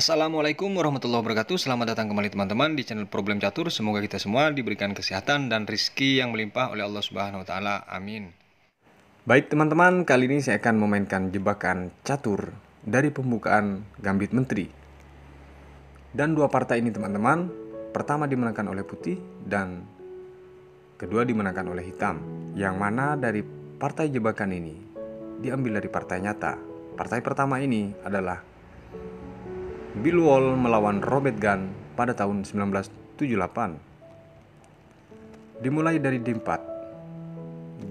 Assalamualaikum warahmatullahi wabarakatuh. Selamat datang kembali teman-teman di channel Problem Catur. Semoga kita semua diberikan kesehatan dan rizki yang melimpah oleh Allah Subhanahu wa taala. Amin. Baik teman-teman, kali ini saya akan memainkan jebakan catur dari pembukaan Gambit Menteri. Dan dua partai ini teman-teman, pertama dimenangkan oleh putih dan kedua dimenangkan oleh hitam. Yang mana dari partai jebakan ini diambil dari partai nyata. Partai pertama ini adalah Bill Wall melawan Robert Gunn pada tahun 1978. Dimulai dari D4,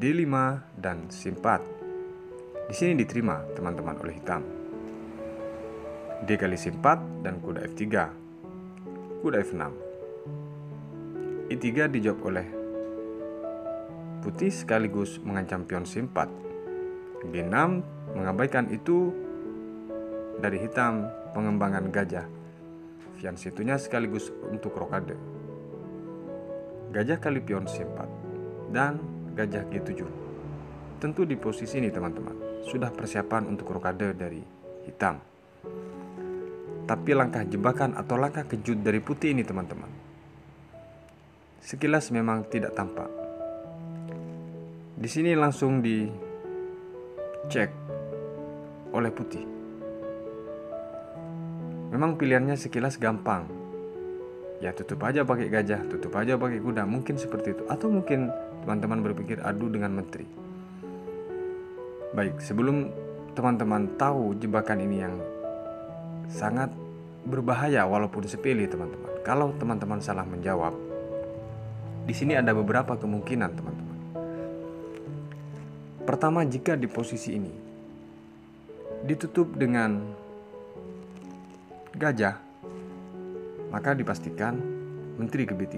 D5 dan C4. Di sini diterima teman-teman oleh hitam. D kali C4 dan kuda F3. Kuda F6. E3 dijawab oleh putih sekaligus mengancam pion C4. G6 mengabaikan itu dari hitam, pengembangan gajah. Pion C2-nya sekaligus untuk rokade. Gajah kali pion C4 dan gajah G7. Tentu di posisi ini teman-teman sudah persiapan untuk rokade dari hitam. Tapi langkah jebakan atau langkah kejut dari putih ini teman-teman, sekilas memang tidak tampak. Di sini langsung dicek oleh putih. Memang pilihannya sekilas gampang. Ya tutup aja pakai gajah, tutup aja pakai kuda, mungkin seperti itu. Atau mungkin teman-teman berpikir adu dengan menteri. Baik, sebelum teman-teman tahu jebakan ini yang sangat berbahaya walaupun sepele teman-teman. Kalau teman-teman salah menjawab, di sini ada beberapa kemungkinan teman-teman. Pertama, jika di posisi ini ditutup dengan gajah, maka dipastikan menteri ke B3.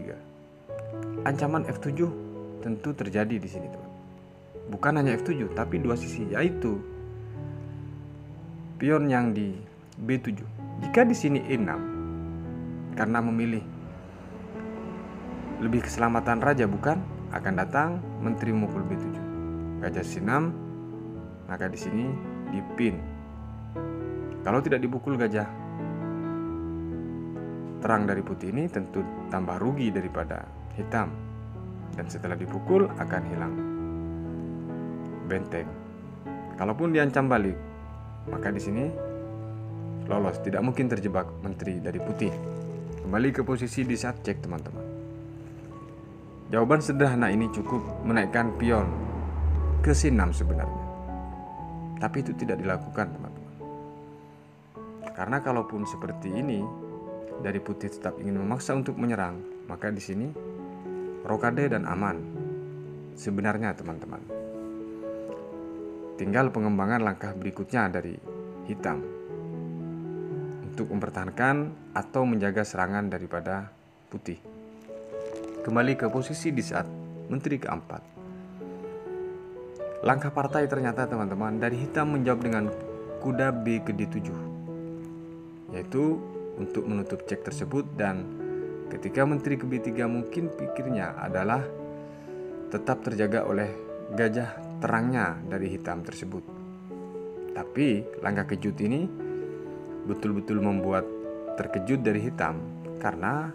Ancaman F7 tentu terjadi di sini, teman. Bukan hanya F7, tapi dua sisi, yaitu pion yang di B7. Jika di sini E6, karena memilih lebih keselamatan raja bukan, akan datang menteri memukul B7. Gajah C6, maka di sini dipin. Kalau tidak dipukul gajah terang dari putih ini tentu tambah rugi daripada hitam. Dan setelah dipukul akan hilang benteng. Kalaupun diancam balik, maka di sini lolos, tidak mungkin terjebak menteri dari putih. Kembali ke posisi di saat cek teman-teman. Jawaban sederhana ini cukup menaikkan pion ke C6 sebenarnya. Tapi itu tidak dilakukan teman-teman. Karena kalaupun seperti ini, dari putih tetap ingin memaksa untuk menyerang, maka di sini rokade dan aman. Sebenarnya teman-teman, tinggal pengembangan langkah berikutnya dari hitam untuk mempertahankan atau menjaga serangan daripada putih. Kembali ke posisi di saat menteri keempat. Langkah partai ternyata teman-teman dari hitam menjawab dengan kuda B ke D7, yaitu untuk menutup cek tersebut. Dan ketika menteri ke B3 mungkin pikirnya adalah tetap terjaga oleh gajah terangnya dari hitam tersebut. Tapi langkah kejut ini betul-betul membuat terkejut dari hitam, karena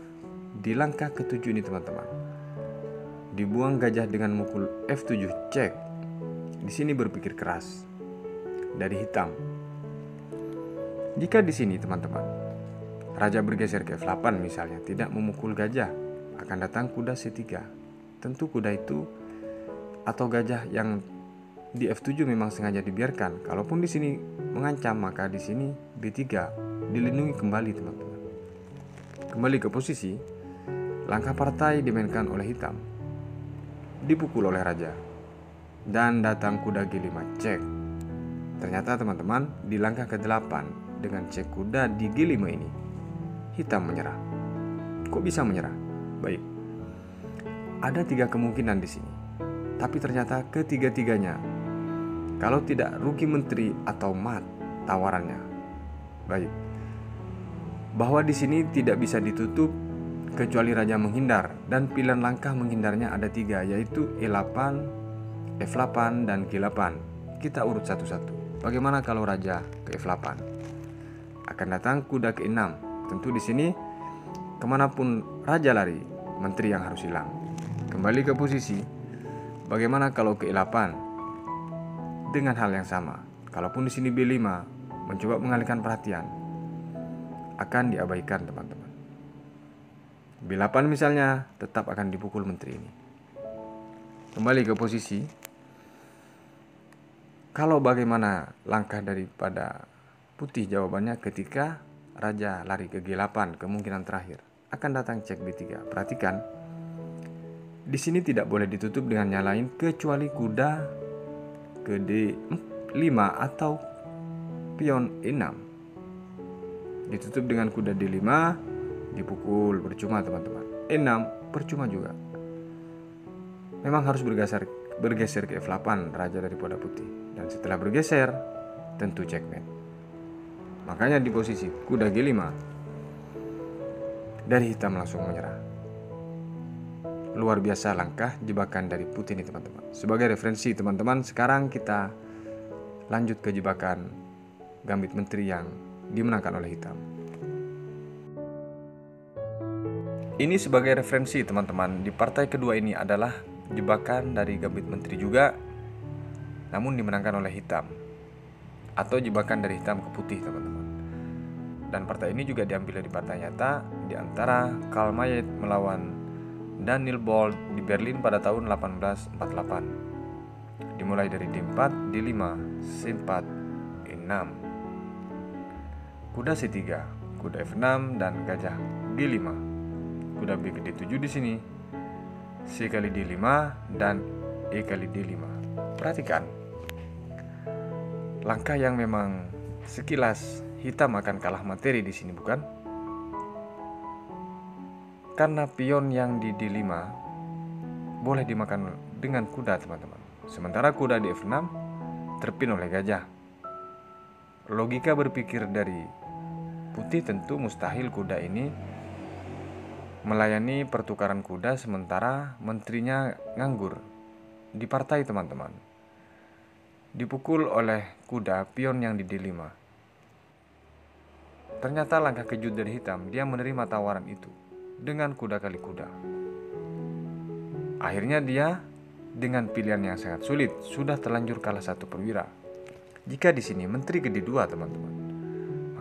di langkah ketujuh ini teman-teman dibuang gajah dengan mukul F7 cek. Di sini berpikir keras dari hitam. Jika di sini teman-teman raja bergeser ke F8 misalnya, tidak memukul gajah, akan datang kuda C3. Tentu kuda itu atau gajah yang di F7 memang sengaja dibiarkan. Kalaupun di sini mengancam, maka di sini B3 dilindungi kembali teman-teman. Kembali ke posisi, langkah partai dimainkan oleh hitam. Dipukul oleh raja. Dan datang kuda G5 cek. Ternyata teman-teman di langkah ke-8 dengan cek kuda di G5 ini, hitam menyerah. Kok bisa menyerah? Baik, ada 3 kemungkinan di sini. Tapi ternyata ketiga-tiganya, kalau tidak rugi menteri atau mat tawarannya. Baik, bahwa di sini tidak bisa ditutup kecuali raja menghindar, dan pilihan langkah menghindarnya ada 3, yaitu E8, F8 dan G8. Kita urut satu-satu. Bagaimana kalau raja ke F8? akan datang kuda ke-6. Tentu di sini kemanapun raja lari, menteri yang harus hilang. Kembali ke posisi, bagaimana kalau ke-8 dengan hal yang sama. Kalaupun di sini B5 mencoba mengalihkan perhatian, akan diabaikan teman-teman. B8 misalnya tetap akan dipukul menteri ini. Kembali ke posisi, kalau bagaimana langkah daripada putih, jawabannya ketika raja lari ke G8, kemungkinan terakhir akan datang cek B3. Perhatikan, di sini tidak boleh ditutup dengan nyalain kecuali kuda ke D5 atau pion E6. Ditutup dengan kuda D5, dipukul, percuma teman-teman. E6 percuma juga. Memang harus bergeser ke F8 raja daripada putih, dan setelah bergeser tentu checkmate. Makanya di posisi kuda G5 dari hitam langsung menyerah. Luar biasa langkah jebakan dari putih ini teman-teman. Sebagai referensi teman-teman, sekarang kita lanjut ke jebakan gambit menteri yang dimenangkan oleh hitam. Ini sebagai referensi teman-teman, di partai kedua ini adalah jebakan dari gambit menteri juga, namun dimenangkan oleh hitam, atau jebakan dari hitam ke putih teman-teman. Dan partai ini juga diambil dari partai nyata di antara Karl Mayet melawan Daniel Bold di Berlin pada tahun 1848. Dimulai dari D4, D5, C4, E6, kuda C3, kuda F6 dan gajah D5. Kuda B ke D7 di sini, C kali D5 dan E kali D5. Perhatikan langkah yang memang sekilas hitam akan kalah materi di sini, bukan? Karena pion yang di D5 boleh dimakan dengan kuda teman-teman. Sementara kuda di F6 terpin oleh gajah. Logika berpikir dari putih tentu mustahil kuda ini melayani pertukaran kuda sementara menterinya nganggur di partai teman-teman. Dipukul oleh kuda pion yang di D5. Ternyata langkah kejut dari hitam, dia menerima tawaran itu dengan kuda kali kuda. Akhirnya dia dengan pilihan yang sangat sulit sudah terlanjur kalah 1 perwira. Jika di sini menteri ke D2 teman-teman,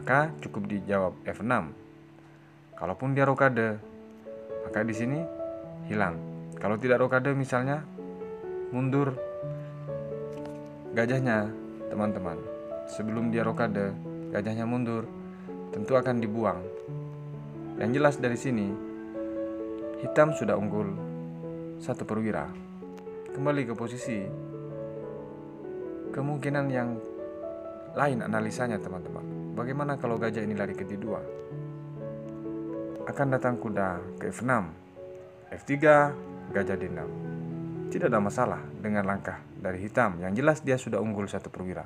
maka cukup dijawab F6. Kalaupun dia rokade, maka di sini hilang. Kalau tidak rokade misalnya, mundur gajahnya teman-teman. Sebelum dia rokade, gajahnya mundur, tentu akan dibuang. Yang jelas dari sini, hitam sudah unggul 1 perwira. Kembali ke posisi, kemungkinan yang lain analisanya teman-teman. Bagaimana kalau gajah ini lari ke D2? Akan datang kuda ke F6, F3, gajah D6. Tidak ada masalah dengan langkah dari hitam. Yang jelas dia sudah unggul 1 perwira.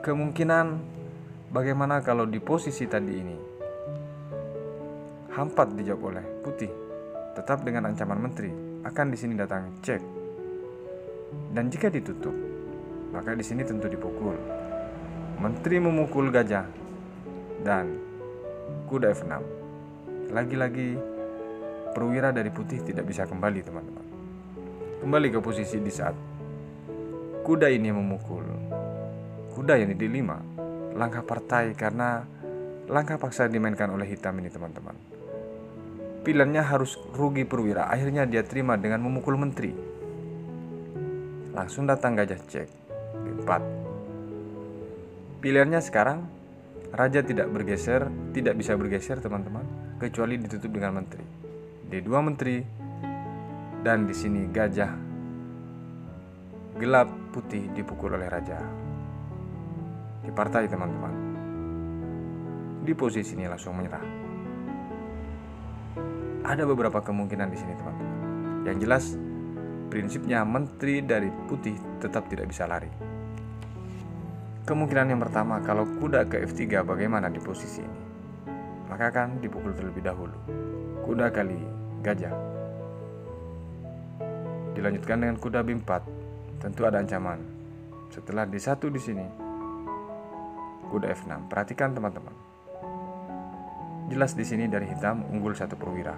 Kemungkinan bagaimana kalau di posisi tadi ini hampat dijawab oleh putih, tetap dengan ancaman menteri. Akan di sini datang cek. Dan jika ditutup, maka di sini tentu dipukul. Menteri memukul gajah dan kuda F6. Lagi-lagi perwira dari putih tidak bisa kembali teman-teman. Kembali ke posisi di saat kuda ini memukul kuda yang di D5. Langkah partai karena langkah paksa dimainkan oleh hitam ini teman-teman. Pilihannya harus rugi perwira. Akhirnya dia terima dengan memukul menteri. Langsung datang gajah cek D4. Pilihannya sekarang raja tidak bisa bergeser teman-teman, kecuali ditutup dengan menteri. D2 menteri, dan di sini gajah gelap putih dipukul oleh raja. Di partai teman-teman. Di posisi ini langsung menyerah. Ada beberapa kemungkinan di sini teman-teman. Yang jelas prinsipnya menteri dari putih tetap tidak bisa lari. Kemungkinan yang pertama, kalau kuda ke F3 bagaimana di posisi ini? Maka akan dipukul terlebih dahulu. Kuda kali gajah. Dilanjutkan dengan kuda B4. Tentu ada ancaman. Setelah D1 di sini, kuda F6. Perhatikan teman-teman. Jelas di sini dari hitam unggul 1 perwira.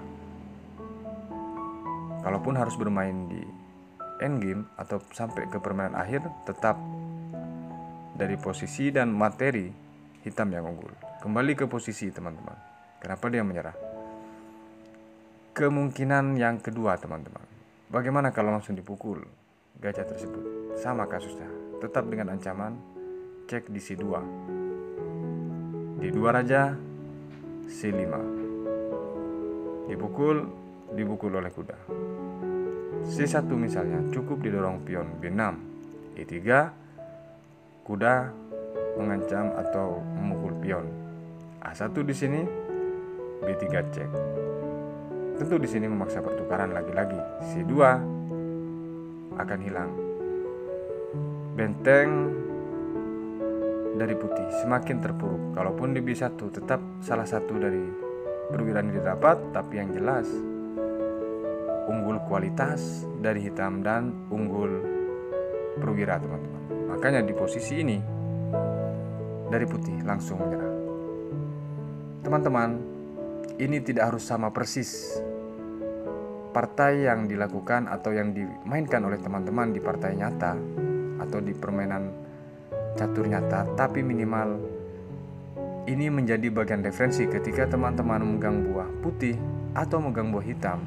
Kalaupun harus bermain di endgame atau sampai ke permainan akhir, tetap dari posisi dan materi hitam yang unggul. Kembali ke posisi teman-teman. Kenapa dia menyerah? Kemungkinan yang kedua teman-teman. Bagaimana kalau langsung dipukul gajah tersebut? Sama kasusnya. Tetap dengan ancaman cek di C2. D2 raja, C5. Dipukul oleh kuda. C1 misalnya cukup didorong pion B6. E3, kuda mengancam atau memukul pion. A1 di sini, B3 cek. Tentu di sini memaksa pertukaran lagi-lagi. C2 akan hilang. Benteng dari putih semakin terpuruk. Kalaupun di B1 tetap salah satu dari perwira ini didapat, tapi yang jelas unggul kualitas dari hitam dan unggul perwira teman-teman. Makanya di posisi ini dari putih langsung menyerah. Teman-teman, ini tidak harus sama persis partai yang dilakukan atau yang dimainkan oleh teman-teman di partai nyata atau di permainan catur nyata, tapi minimal ini menjadi bagian referensi ketika teman-teman memegang buah putih atau memegang buah hitam.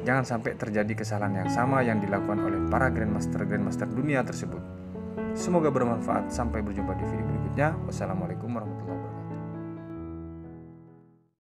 Jangan sampai terjadi kesalahan yang sama yang dilakukan oleh para grandmaster dunia tersebut. Semoga bermanfaat. Sampai berjumpa di video berikutnya. Wassalamualaikum warahmatullahi wabarakatuh.